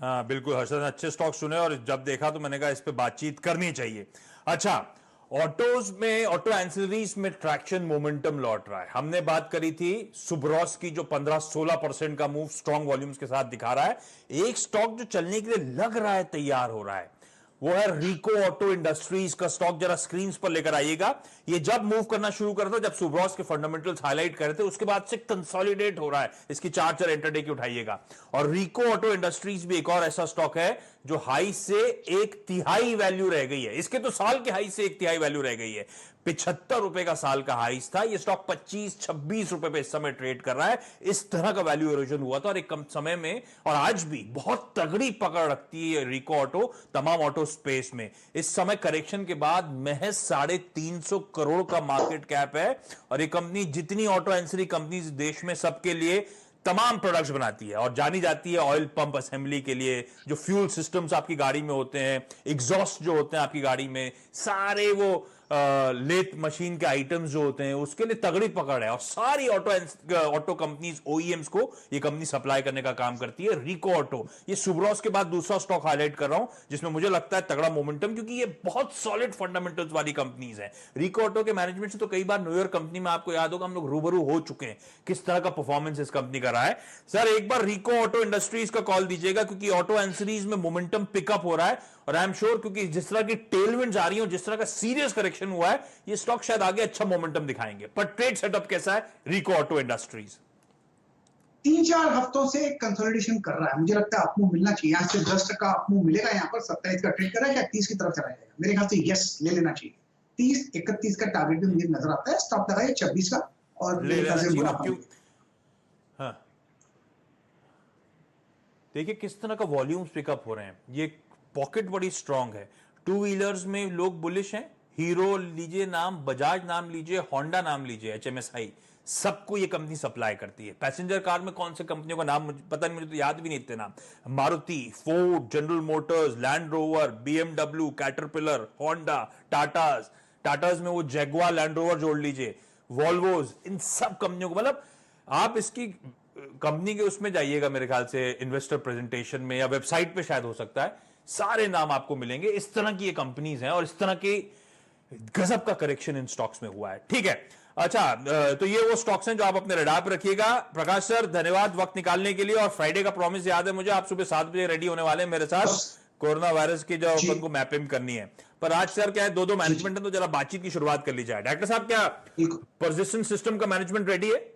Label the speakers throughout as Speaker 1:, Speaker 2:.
Speaker 1: हाँ बिल्कुल हर्षद, अच्छे स्टॉक सुने और जब देखा तो मैंने कहा इस पे बातचीत करनी चाहिए। अच्छा, ऑटोज में, ऑटो एंसिलरीज में ट्रैक्शन मोमेंटम लौट रहा है। हमने बात करी थी सुब्रॉस की जो 15-16% का मूव स्ट्रॉन्ग वॉल्यूम्स के साथ दिखा रहा है। एक स्टॉक जो चलने के लिए लग रहा है तैयार हो रहा है वो है रिको ऑटो इंडस्ट्रीज का स्टॉक। जरा स्क्रीन पर लेकर आइएगा। ये जब मूव करना शुरू करा था, जब सुब्रॉस के फंडामेंटल्स हाईलाइट करे थे, उसके बाद से कंसोलिडेट हो रहा है। इसकी चार्ट इंटरडे की उठाइएगा। और रिको ऑटो इंडस्ट्रीज भी एक और ऐसा स्टॉक है जो हाई से एक तिहाई वैल्यू रह गई है। इसके तो साल के हाई से एक तिहाई वैल्यू रह गई है। 75 रुपए का साल का हाईस था, ये स्टॉक 25-26 रुपए पे इस समय ट्रेड कर रहा है। इस तरह का वैल्यू इरोजन हुआ था और एक कम समय में, और आज भी बहुत तगड़ी पकड़ रखती है रिको ऑटो तमाम ऑटो स्पेस में। इस समय करेक्शन के बाद महज 350 करोड़ का मार्केट कैप है और ये कंपनी जितनी ऑटो एंसिलरी कंपनीज देश में सबके लिए तमाम प्रोडक्ट्स बनाती है और जानी जाती है ऑयल पंप असेंबली के लिए। जो फ्यूल सिस्टम्स आपकी गाड़ी में होते हैं, एग्जॉस्ट जो होते हैं आपकी गाड़ी में, सारे वो लेथ मशीन के आइटम्स जो होते हैं, उसके लिए तगड़ी पकड़ है। और सारी ऑटो कंपनीज, ओईएम्स को ये कंपनी सप्लाई करने का काम करती है। रिको ऑटो, ये सुब्रॉस के बाद दूसरा स्टॉक हाईलाइट कर रहा हूं जिसमें मुझे लगता है तगड़ा मोमेंटम, क्योंकि ये बहुत सॉलिड फंडामेंटल्स वाली कंपनीज है। रिको ऑटो के मैनेजमेंट से तो कई बार न्यूयॉर्क कंपनी में, आपको याद होगा, हम लोग रूबरू हो चुके हैं किस तरह का परफॉर्मेंस इस कंपनी का रहा है। सर एक बार रिको ऑटो इंडस्ट्रीज का कॉल दीजिएगा, क्योंकि ऑटो एंसिलरीज में मोमेंटम पिकअप हो रहा है और आई एम श्योर, क्योंकि जिस तरह की टेलविंड्स आ रही है, जिस तरह का सीरियस करेक्शन हुआ है, ये स्टॉक शायद आगे अच्छा मोमेंटम दिखाएंगे। पर ट्रेड सेटअप कैसा है रिको ऑटो इंडस्ट्रीज?
Speaker 2: 3-4 हफ्तों से कंसोलिडेशन कर रहा है। मुझे लगता है अपमूव मिलना चाहिए। यहाँ से 10% अपमूव मिलेगा। यहाँ पर 27 का ट्रेड कर रहा है, शायद 30 की तरफ चला जाएगा। मेरे ख्याल से यस ले लेना चाहिए। 30-31 का टारगेट भी मुझे नजर आता है। स्टॉप लगाइए 26 का और
Speaker 1: ले
Speaker 2: मेरे ख्याल
Speaker 1: लेना
Speaker 2: से
Speaker 1: चाहिए।
Speaker 2: मुनाफा।
Speaker 1: हाँ, देखिए किस तरह का वॉल्यूम्स पिकअप हो रहे हैं। ये पॉकेट बड़ी स्ट्रांग है। टू व्हीलर्स में लोग बुलिश हैं। हीरो लीजिए नाम, बजाज नाम लीजिए, होंडा नाम लीजिए, एचएमएसआई, सबको ये कंपनी सप्लाई करती है। पैसेंजर कार में कौन से कंपनियों का नाम मुझे पता नहीं, मुझे तो याद भी नहीं इतने नाम। Maruti, Ford, general Motors, land rover, BMW, caterpillar, Honda, Tatas, Tatas में वो जैगुआर लैंड रोवर जोड़ लीजिए, वॉल्वोज, इन सब कंपनियों को, मतलब आप इसकी कंपनी के उसमें जाइएगा, मेरे ख्याल से इन्वेस्टर प्रेजेंटेशन में या वेबसाइट पे शायद हो सकता है, सारे नाम आपको मिलेंगे। इस तरह की ये कंपनीज हैं और इस तरह के गजब का करेक्शन इन स्टॉक्स में हुआ है। ठीक है, अच्छा, तो ये वो स्टॉक्स हैं जो आप अपने रडार पर रखिएगा। प्रकाश सर धन्यवाद वक्त निकालने के लिए। और फ्राइडे का प्रॉमिस याद है मुझे, आप सुबह 7 बजे रेडी होने वाले हैं मेरे साथ कोरोना वायरस की जो अपन को मैपिंग करनी है। पर आज सर क्या है, दो मैनेजमेंट है, तो जरा बातचीत की शुरुआत कर ली जाए। डॉक्टर साहब, क्या परसिस्टेंट सिस्टम का मैनेजमेंट रेडी है?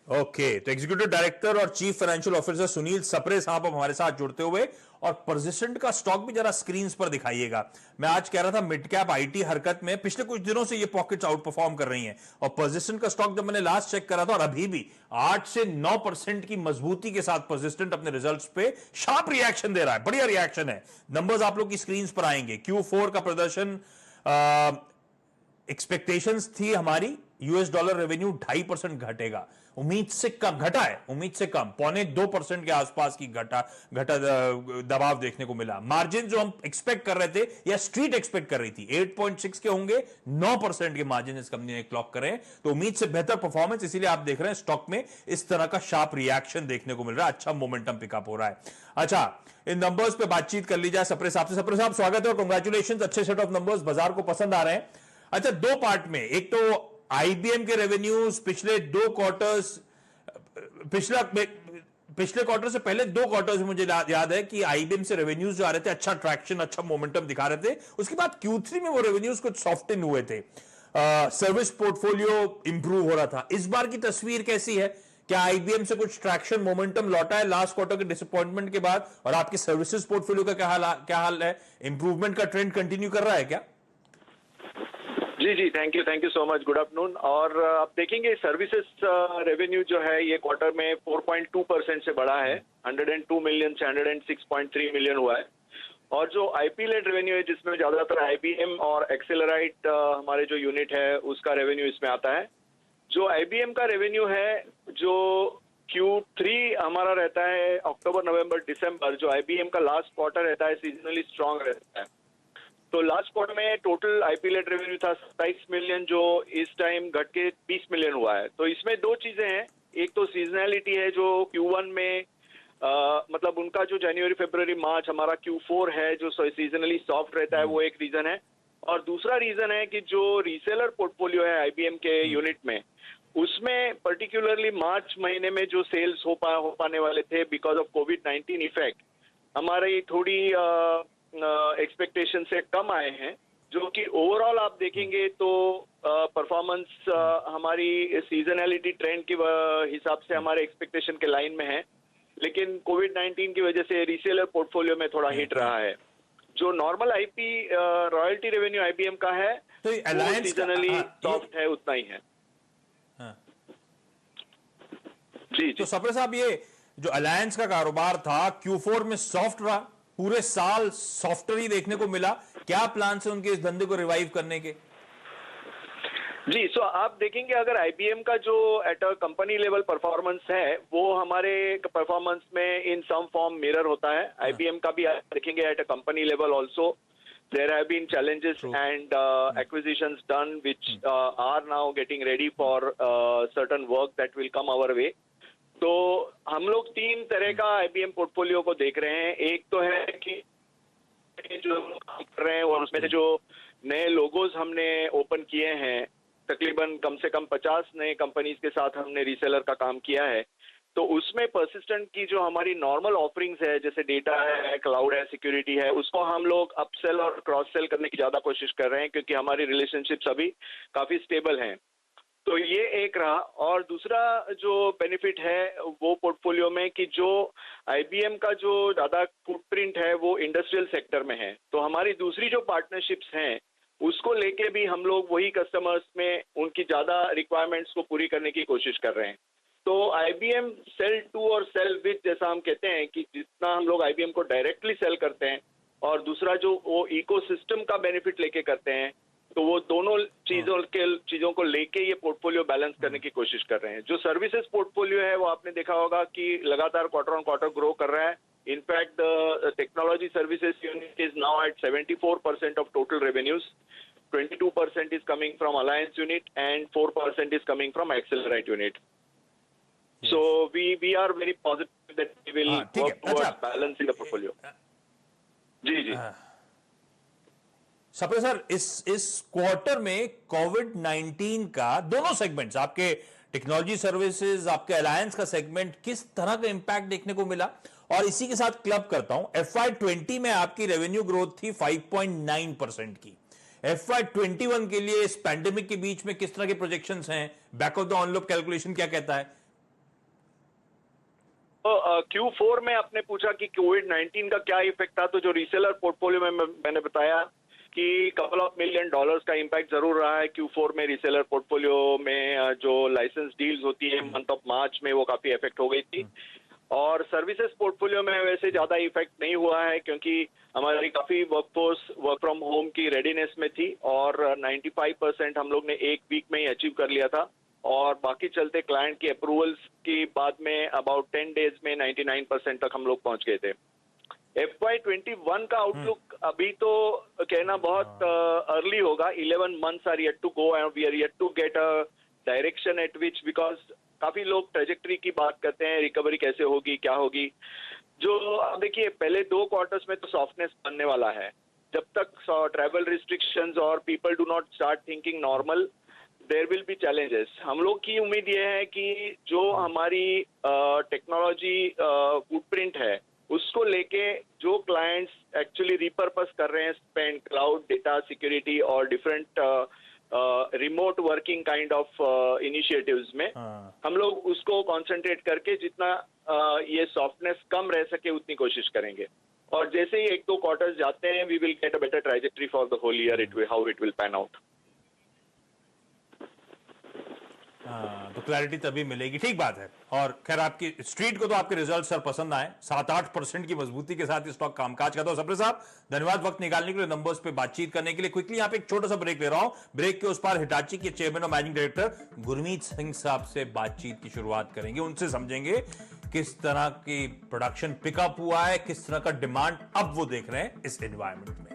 Speaker 1: ओके, तो एग्जीक्यूटिव डायरेक्टर और chief financial officer Sunil Sapre साहब अब हमारे साथ जुड़ते हुए। और परसिस्टेंट का स्टॉक भी जरा स्क्रीन पर दिखाइएगा। मैं आज कह रहा था मिड कैप आईटी हरकत में पिछले कुछ दिनों से ये पॉकेट्स आउट परफॉर्म कर रही हैं, और परसिस्टेंट का स्टॉक जब मैंने लास्ट चेक करा था, और अभी भी 8 से 9% की मजबूती के साथ परसिस्टेंट अपने रिजल्ट्स पे शार्प रिएक्शन दे रहा है। बढ़िया रिएक्शन है। नंबर्स आप लोग की स्क्रीन पर आएंगे। Q4 का प्रदर्शन, एक्सपेक्टेशंस थी हमारी यूएस डॉलर रेवेन्यू 2.5% घटेगा, उम्मीद से कम घटा है, उम्मीद से कम 0.25% के आसपास की घटा दबाव देखने को मिला। मार्जिन जो हम एक्सपेक्ट कर रहे थे या स्ट्रीट एक्सपेक्ट कर रही थी 8.6 के होंगे, 9% के मार्जिन इस कंपनी ने क्लॉक करे, तो उम्मीद से बेहतर परफॉर्मेंस। इसीलिए आप देख रहे हैं स्टॉक में इस तरह का शार्प रिएक्शन देखने को मिल रहा है, अच्छा मोमेंटम पिकअप हो रहा है। अच्छा, इन नंबर्स पे बातचीत कर ली जाए सप्रे साहब से। सप्रे साहब स्वागत है और कंग्रेचुलेशन, अच्छे सेट ऑफ नंबर्स बाजार को पसंद आ रहे हैं। अच्छा, दो पार्ट में, एक तो आईबीएम के रेवेन्यूज पिछले 2 क्वार्टर्स, पिछले क्वार्टर से पहले 2 क्वार्टर्स मुझे याद है कि आईबीएम से रेवेन्यूज जो आ रहे थे, अच्छा ट्रैक्शन, अच्छा मोमेंटम दिखा रहे थे। उसके बाद Q3 में वो रेवेन्यूज कुछ सॉफ्टन हुए थे, सर्विस पोर्टफोलियो इंप्रूव हो रहा था। इस बार की तस्वीर कैसी है? क्या आईबीएम से कुछ ट्रैक्शन मोमेंटम लौटा है लास्ट क्वार्टर के डिसअपॉइंटमेंट के बाद? और आपके सर्विसेज पोर्टफोलियो का क्या हाल है? इंप्रूवमेंट का ट्रेंड कंटिन्यू कर रहा है क्या?
Speaker 3: जी जी, thank you so much, good afternoon. और आप देखेंगे सर्विसेज रेवेन्यू जो है ये क्वार्टर में 4.2% से बढ़ा है, 102 मिलियन से 106.3 मिलियन हुआ है। और जो आईपी लेड रेवेन्यू है, जिसमें ज्यादातर आईबीएम और एक्सेलराइट हमारे जो यूनिट है उसका रेवेन्यू इसमें आता है। जो आईबीएम का रेवेन्यू है, जो Q3 हमारा रहता है अक्टूबर नवंबर दिसंबर, जो आईबीएम का लास्ट क्वार्टर रहता है सीजनली स्ट्रांग रहता है। तो लास्ट क्वार्टर में टोटल आईपी लेड रेवेन्यू था 27 मिलियन, जो इस टाइम घट के 20 मिलियन हुआ है। तो इसमें दो चीजें हैं, एक तो सीजनैलिटी है जो Q1 में मतलब उनका जो जनवरी फरवरी मार्च हमारा Q4 है जो सीजनली सॉफ्ट रहता है, वो एक रीजन है। और दूसरा रीजन है कि जो रीसेलर पोर्टफोलियो है आईबीएम के यूनिट में, उसमें पर्टिकुलरली मार्च महीने में जो सेल्स हो पाने वाले थे बिकॉज ऑफ कोविड-19 इफेक्ट, हमारी थोड़ी एक्सपेक्टेशन से कम आए हैं, जो कि ओवरऑल आप देखेंगे तो परफॉर्मेंस हमारी सीजनैलिटी ट्रेंड के हिसाब से हमारे एक्सपेक्टेशन के लाइन में है, लेकिन कोविड-19 की वजह से रीसेलर पोर्टफोलियो में थोड़ा हिट रहा है। जो normal IP royalty revenue IBM का है
Speaker 1: तो अलायंस
Speaker 3: सीजनली सॉफ्ट है, उतना ही है।
Speaker 1: हाँ।
Speaker 3: जी
Speaker 1: तो सप्रे साहब, ये जो अलायंस का कारोबार था Q4 में सॉफ्ट रहा, पूरे साल सॉफ्टर ही देखने को मिला, क्या प्लान है उनके इस धंधे को रिवाइव करने के?
Speaker 3: जी, सो आप देखेंगे अगर आईबीएम का जो eight a company level performance है वो हमारे परफॉर्मेंस में इन सम फॉर्म मिरर होता है। आईबीएम का भी आप देखेंगे at a company level also there have been challenges and acquisitions done which are now getting ready for certain work that will come our way. तो हम लोग तीन तरह का आईबीएम पोर्टफोलियो को देख रहे हैं। एक तो है कि जो काम कर रहे हैं और उसमें से जो नए लोगोज हमने ओपन किए हैं, तकरीबन कम से कम 50 नए कंपनीज के साथ हमने रीसेलर का काम किया है, तो उसमें परसिस्टेंट की जो हमारी नॉर्मल ऑफरिंग्स है, जैसे डेटा है, क्लाउड है, सिक्योरिटी है, उसको हम लोग अपसेल और क्रॉस सेल करने की ज्यादा कोशिश कर रहे हैं, क्योंकि हमारी रिलेशनशिप्स अभी काफी स्टेबल हैं। तो ये एक रहा। और दूसरा जो बेनिफिट है वो पोर्टफोलियो में कि जो आईबीएम का जो ज्यादा फुटप्रिंट है वो इंडस्ट्रियल सेक्टर में है, तो हमारी दूसरी जो पार्टनरशिप्स हैं उसको लेके भी हम लोग वही कस्टमर्स में उनकी ज्यादा रिक्वायरमेंट्स को पूरी करने की कोशिश कर रहे हैं। तो आईबीएम सेल टू और सेल विद, जैसा हम कहते हैं कि जितना हम लोग आईबीएम को डायरेक्टली सेल करते हैं और दूसरा जो वो इकोसिस्टम का बेनिफिट लेके करते हैं, तो वो दोनों चीजों को लेके ये पोर्टफोलियो बैलेंस करने की कोशिश कर रहे हैं। जो सर्विसेज पोर्टफोलियो है वो आपने देखा होगा कि लगातार क्वार्टर ऑन क्वार्टर ग्रो कर रहा है। In fact the technology services unit is now at 74% of total revenues, 22% is coming from Alliance unit and 4% is coming from Accelerate unit. Yes. So we are very positive that we will work towards balancing the portfolio. जी।
Speaker 1: Sapre sir, इस quarter में कोविड-19 का दोनों segments, आपके technology services, आपके alliance का segment, किस तरह का इंपैक्ट देखने को मिला? और इसी के साथ क्लब करता हूं, FY20 में आपकी रेवेन्यू ग्रोथ थी 5.9% की। FY21 के लिए इस पैंडेमिक के बीच में किस तरह के प्रोजेक्शंस हैं? Back of the envelope calculation क्या कहता है?
Speaker 3: तो Q4 में आपने पूछा कि कोविड-19 का क्या इफेक्ट था, तो जो रीसेलर पोर्टफोलियो में मैंने बताया कि $2 million का इम्पैक्ट जरूर रहा है Q4 में। रीसेलर पोर्टफोलियो में जो लाइसेंस डील्स होती है मंथ ऑफ मार्च में, वो काफी इफेक्ट हो गई थी। और सर्विसेज पोर्टफोलियो में वैसे ज्यादा इफेक्ट नहीं हुआ है, क्योंकि हमारी काफी वर्कफोर्स वर्क फ्रॉम होम की रेडीनेस में थी और 95% हम लोग ने एक वीक में ही अचीव कर लिया था, और बाकी चलते क्लाइंट की अप्रूवल्स की बाद में अबाउट 10 डेज में 99% तक हम लोग पहुंच गए थे। FY21 का आउटलुक अभी तो कहना बहुत अर्ली होगा। 11 months are yet to go and we are yet to get a direction at which, because काफी लोग ट्रेजेक्टरी की बात करते हैं, रिकवरी कैसे होगी, क्या होगी। जो देखिए, पहले 2 क्वार्टर्स में तो सॉफ्टनेस बनने वाला है। जब तक ट्रैवल रिस्ट्रिक्शंस और people do not start thinking normal, there will be challenges. हम लोग की उम्मीद ये है कि जो हमारी टेक्नोलॉजी फुटप्रिंट है उसको लेके जो क्लाइंट्स एक्चुअली रिपर्पस कर रहे हैं स्पेंड, क्लाउड, डेटा, सिक्योरिटी और different remote working kind of initiatives में हम लोग उसको कंसंट्रेट करके जितना ये सॉफ्टनेस कम रह सके उतनी कोशिश करेंगे। और जैसे ही 1-2 क्वार्टर्स जाते हैं, we will get a better trajectory for the whole year, how it will pan out.
Speaker 1: तो क्लैरिटी तभी मिलेगी, ठीक बात है। और खैर, आपकी स्ट्रीट को तो आपके रिजल्ट सर पसंद आए, 7-8% की मजबूती के साथ स्टॉक कामकाज करता हूं। सप्रे साहब, धन्यवाद वक्त निकालने के लिए, नंबर्स पे बातचीत करने के लिए। क्विकली यहाँ पे एक छोटा सा ब्रेक ले रहा हूं। ब्रेक के उस पार हिटाची के चेयरमैन और मैनेजिंग डायरेक्टर गुरमीत सिंह साहब से बातचीत की शुरुआत करेंगे। उनसे समझेंगे किस तरह की प्रोडक्शन पिकअप हुआ है, किस तरह का डिमांड अब वो देख रहे हैं इस एनवायरमेंट में।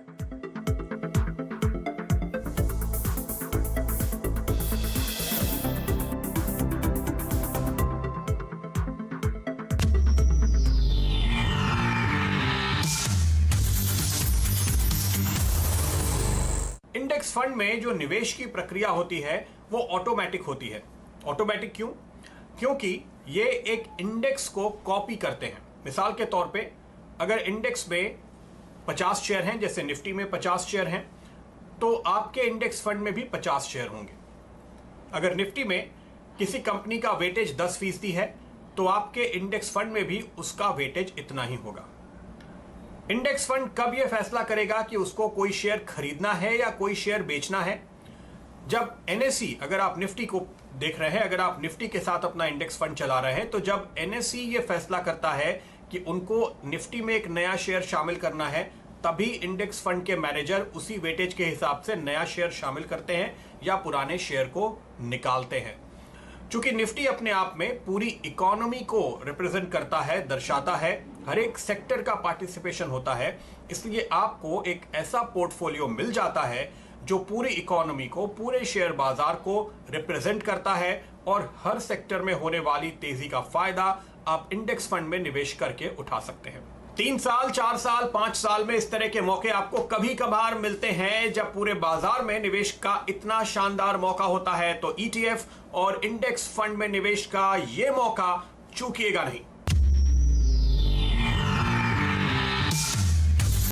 Speaker 4: इंडेक्स फंड में जो निवेश की प्रक्रिया होती है वो ऑटोमेटिक होती है। ऑटोमेटिक क्यों? क्योंकि ये एक इंडेक्स को कॉपी करते हैं। मिसाल के तौर पे अगर इंडेक्स में 50 शेयर हैं, जैसे निफ्टी में 50 शेयर हैं, तो आपके इंडेक्स फंड में भी 50 शेयर होंगे। अगर निफ्टी में किसी कंपनी का वेटेज 10% है तो आपके इंडेक्स फंड में भी उसका वेटेज इतना ही होगा। इंडेक्स फंड कब यह फैसला करेगा कि उसको कोई शेयर खरीदना है या कोई शेयर बेचना है? जब एनएसई, अगर आप निफ्टी को देख रहे हैं, अगर आप निफ्टी के साथ अपना इंडेक्स फंड चला रहे हैं, तो जब एनएसई ये फैसला करता है कि उनको निफ्टी में एक नया शेयर शामिल करना है, तभी इंडेक्स फंड के मैनेजर उसी वेटेज के हिसाब से नया शेयर शामिल करते हैं या पुराने शेयर को निकालते हैं। चूंकि निफ्टी अपने आप में पूरी इकोनॉमी को रिप्रेजेंट करता है, दर्शाता है, हर एक सेक्टर का पार्टिसिपेशन होता है, इसलिए आपको एक ऐसा पोर्टफोलियो मिल जाता है जो पूरी इकोनॉमी को, पूरे शेयर बाजार को रिप्रेजेंट करता है और हर सेक्टर में होने वाली तेजी का फायदा आप इंडेक्स फंड में निवेश करके उठा सकते हैं। 3 साल, 4 साल, 5 साल में इस तरह के मौके आपको कभी कभार मिलते हैं जब पूरे बाजार में निवेश का इतना शानदार मौका होता है। तो ETF और इंडेक्स फंड में निवेश का यह मौका चूकिएगा नहीं।